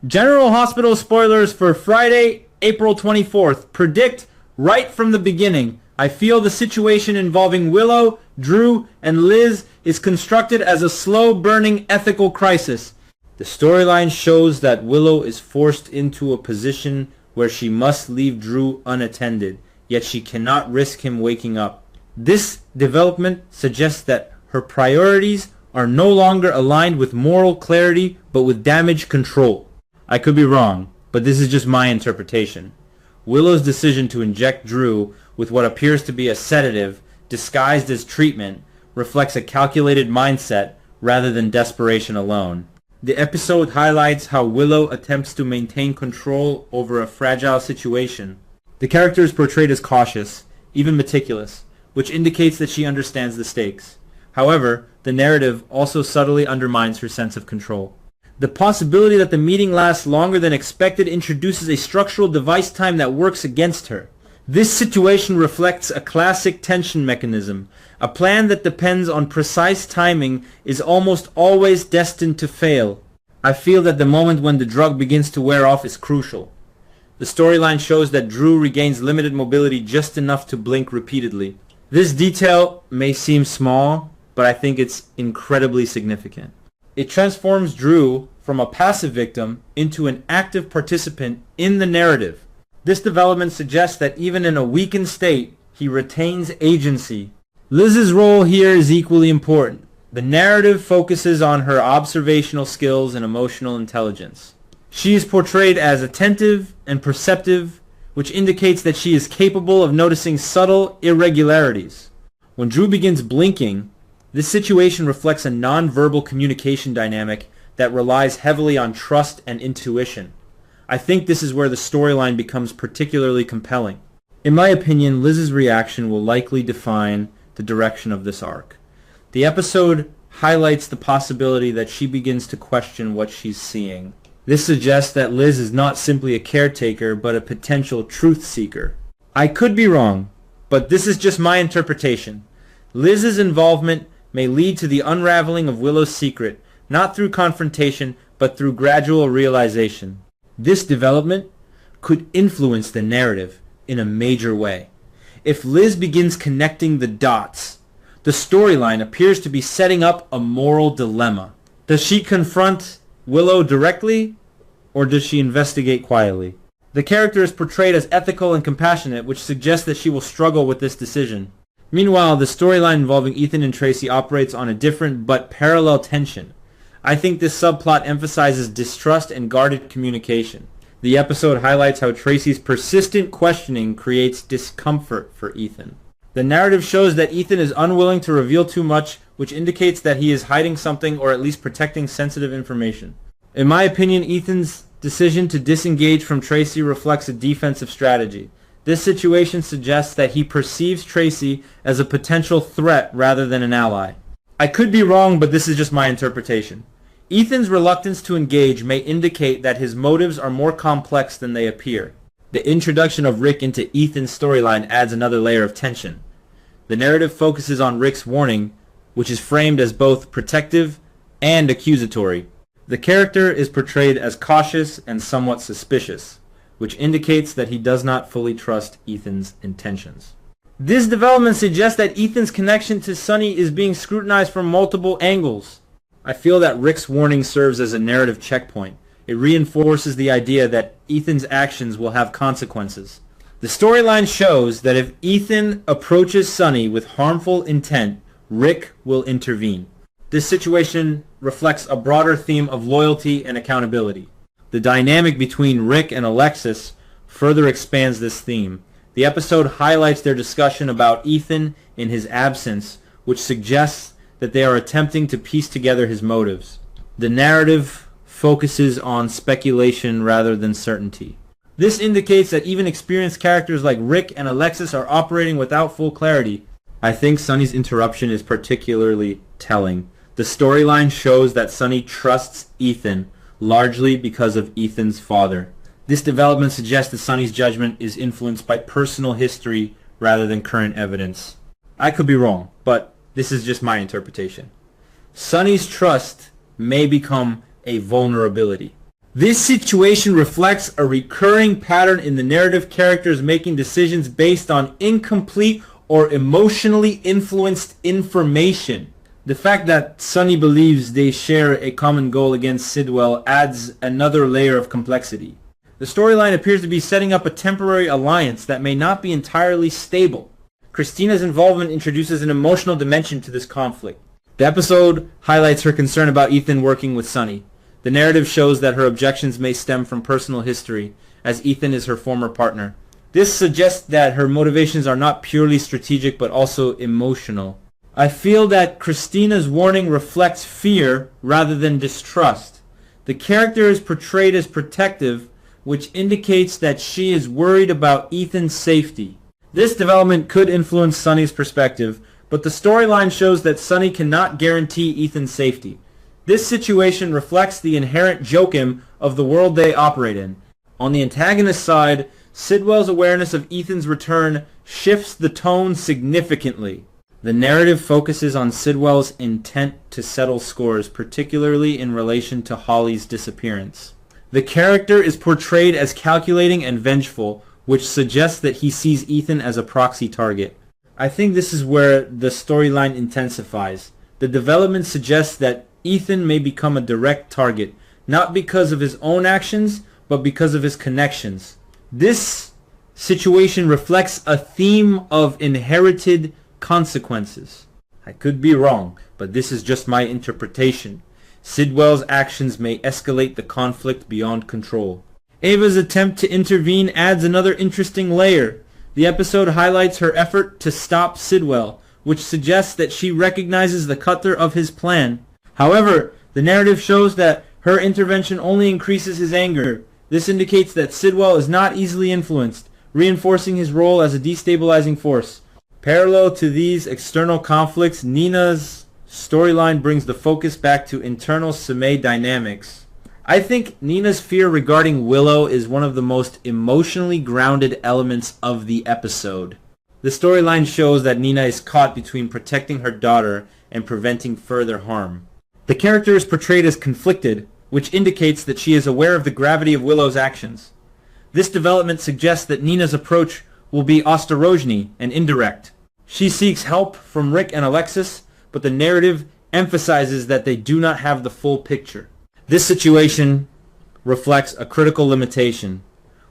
General Hospital spoilers for Friday, April 24th. Predict right from the beginning. I feel the situation involving Willow, Drew, and Liz is constructed as a slow-burning ethical crisis. The storyline shows that Willow is forced into a position where she must leave Drew unattended, yet she cannot risk him waking up. This development suggests that her priorities are no longer aligned with moral clarity, but with damage control. I could be wrong, but this is just my interpretation. Willow's decision to inject Drew with what appears to be a sedative disguised as treatment reflects a calculated mindset rather than desperation alone. The episode highlights how Willow attempts to maintain control over a fragile situation. The character is portrayed as cautious, even meticulous, which indicates that she understands the stakes. However, the narrative also subtly undermines her sense of control. The possibility that the meeting lasts longer than expected introduces a structural device time that works against her. This situation reflects a classic tension mechanism. A plan that depends on precise timing is almost always destined to fail. I feel that the moment when the drug begins to wear off is crucial. The storyline shows that Drew regains limited mobility just enough to blink repeatedly. This detail may seem small, but I think it's incredibly significant. It transforms Drew from a passive victim into an active participant in the narrative. This development suggests that even in a weakened state, he retains agency. Liz's role here is equally important. The narrative focuses on her observational skills and emotional intelligence. She is portrayed as attentive and perceptive, which indicates that she is capable of noticing subtle irregularities. When Drew begins blinking, this situation reflects a non-verbal communication dynamic that relies heavily on trust and intuition. I think this is where the storyline becomes particularly compelling. In my opinion, Liz's reaction will likely define the direction of this arc. The episode highlights the possibility that she begins to question what she's seeing. This suggests that Liz is not simply a caretaker, but a potential truth seeker. I could be wrong, but this is just my interpretation. Liz's involvement may lead to the unraveling of Willow's secret, not through confrontation, but through gradual realization. This development could influence the narrative in a major way. If Liz begins connecting the dots, the storyline appears to be setting up a moral dilemma. Does she confront Willow directly, or does she investigate quietly? The character is portrayed as ethical and compassionate, which suggests that she will struggle with this decision. Meanwhile, the storyline involving Ethan and Tracy operates on a different but parallel tension. I think this subplot emphasizes distrust and guarded communication. The episode highlights how Tracy's persistent questioning creates discomfort for Ethan. The narrative shows that Ethan is unwilling to reveal too much, which indicates that he is hiding something or at least protecting sensitive information. In my opinion, Ethan's decision to disengage from Tracy reflects a defensive strategy. This situation suggests that he perceives Tracy as a potential threat rather than an ally. I could be wrong, but this is just my interpretation. Ethan's reluctance to engage may indicate that his motives are more complex than they appear. The introduction of Rick into Ethan's storyline adds another layer of tension. The narrative focuses on Rick's warning, which is framed as both protective and accusatory. The character is portrayed as cautious and somewhat suspicious, which indicates that he does not fully trust Ethan's intentions. This development suggests that Ethan's connection to Sonny is being scrutinized from multiple angles. I feel that Rick's warning serves as a narrative checkpoint. It reinforces the idea that Ethan's actions will have consequences. The storyline shows that if Ethan approaches Sonny with harmful intent, Rick will intervene. This situation reflects a broader theme of loyalty and accountability. The dynamic between Rick and Alexis further expands this theme. The episode highlights their discussion about Ethan in his absence, which suggests that they are attempting to piece together his motives. The narrative focuses on speculation rather than certainty. This indicates that even experienced characters like Rick and Alexis are operating without full clarity. I think Sonny's interruption is particularly telling. The storyline shows that Sonny trusts Ethan largely because of Ethan's father. This development suggests that Sonny's judgment is influenced by personal history rather than current evidence. I could be wrong, but this is just my interpretation. Sonny's trust may become a vulnerability. This situation reflects a recurring pattern in the narrative characters making decisions based on incomplete or emotionally influenced information. The fact that Sunny believes they share a common goal against Sidwell adds another layer of complexity. The storyline appears to be setting up a temporary alliance that may not be entirely stable. Christina's involvement introduces an emotional dimension to this conflict. The episode highlights her concern about Ethan working with Sunny. The narrative shows that her objections may stem from personal history, as Ethan is her former partner. This suggests that her motivations are not purely strategic but also emotional. I feel that Christina's warning reflects fear rather than distrust. The character is portrayed as protective, which indicates that she is worried about Ethan's safety. This development could influence Sunny's perspective, but the storyline shows that Sunny cannot guarantee Ethan's safety. This situation reflects the inherent joachim of the world they operate in. On the antagonist side, Sidwell's awareness of Ethan's return shifts the tone significantly. The narrative focuses on Sidwell's intent to settle scores, particularly in relation to Holly's disappearance. The character is portrayed as calculating and vengeful, which suggests that he sees Ethan as a proxy target. I think this is where the storyline intensifies. The development suggests that Ethan may become a direct target, not because of his own actions, but because of his connections. This situation reflects a theme of inherited consequences. I could be wrong, but this is just my interpretation. Sidwell's actions may escalate the conflict beyond control. Ava's attempt to intervene adds another interesting layer. The episode highlights her effort to stop Sidwell, which suggests that she recognizes the cutter of his plan. However, the narrative shows that her intervention only increases his anger. This indicates that Sidwell is not easily influenced, reinforcing his role as a destabilizing force. Parallel to these external conflicts, Nina's storyline brings the focus back to internal Sumay dynamics. I think Nina's fear regarding Willow is one of the most emotionally grounded elements of the episode. The storyline shows that Nina is caught between protecting her daughter and preventing further harm. The character is portrayed as conflicted, which indicates that she is aware of the gravity of Willow's actions. This development suggests that Nina's approach will be ostorozhny and indirect. She seeks help from Rick and Alexis, but the narrative emphasizes that they do not have the full picture. This situation reflects a critical limitation.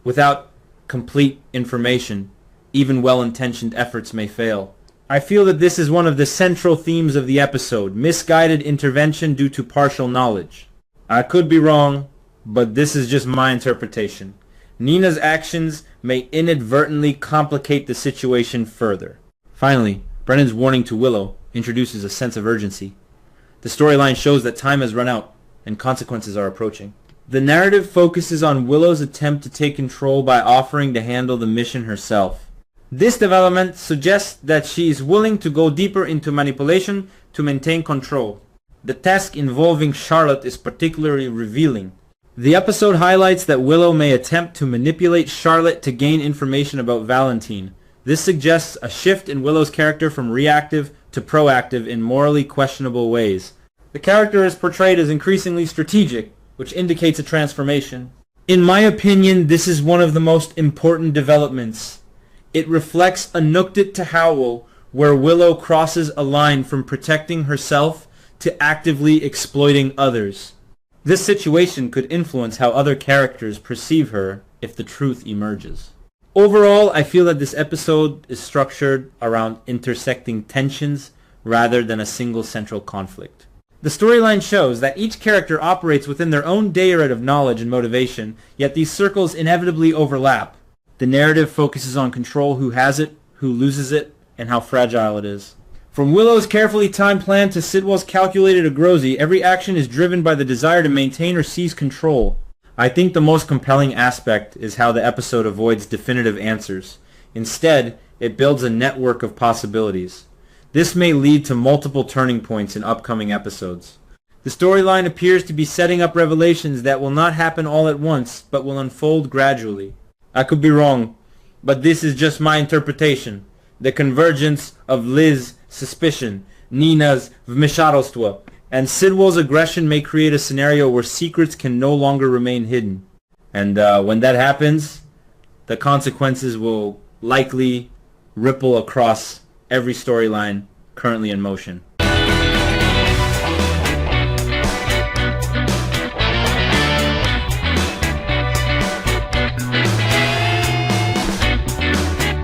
Without complete information, even well-intentioned efforts may fail. I feel that this is one of the central themes of the episode, misguided intervention due to partial knowledge. I could be wrong, but this is just my interpretation. Nina's actions may inadvertently complicate the situation further. Finally, Brennan's warning to Willow introduces a sense of urgency. The storyline shows that time has run out and consequences are approaching. The narrative focuses on Willow's attempt to take control by offering to handle the mission herself. This development suggests that she is willing to go deeper into manipulation to maintain control. The task involving Charlotte is particularly revealing. The episode highlights that Willow may attempt to manipulate Charlotte to gain information about Valentine. This suggests a shift in Willow's character from reactive to proactive in morally questionable ways. The character is portrayed as increasingly strategic, which indicates a transformation. In my opinion, this is one of the most important developments. It reflects a Nuktit to Howl, where Willow crosses a line from protecting herself to actively exploiting others. This situation could influence how other characters perceive her if the truth emerges. Overall, I feel that this episode is structured around intersecting tensions rather than a single central conflict. The storyline shows that each character operates within their own dayeret of knowledge and motivation, yet these circles inevitably overlap. The narrative focuses on control, who has it, who loses it, and how fragile it is. From Willow's carefully timed plan to Sidwell's calculated agrousy, every action is driven by the desire to maintain or seize control. I think the most compelling aspect is how the episode avoids definitive answers. Instead, it builds a network of possibilities. This may lead to multiple turning points in upcoming episodes. The storyline appears to be setting up revelations that will not happen all at once, but will unfold gradually. I could be wrong, but this is just my interpretation. The convergence of Liz's suspicion, Nina's vmешательство, And Sidwell's aggression may create a scenario where secrets can no longer remain hidden. And when that happens, the consequences will likely ripple across every storyline currently in motion.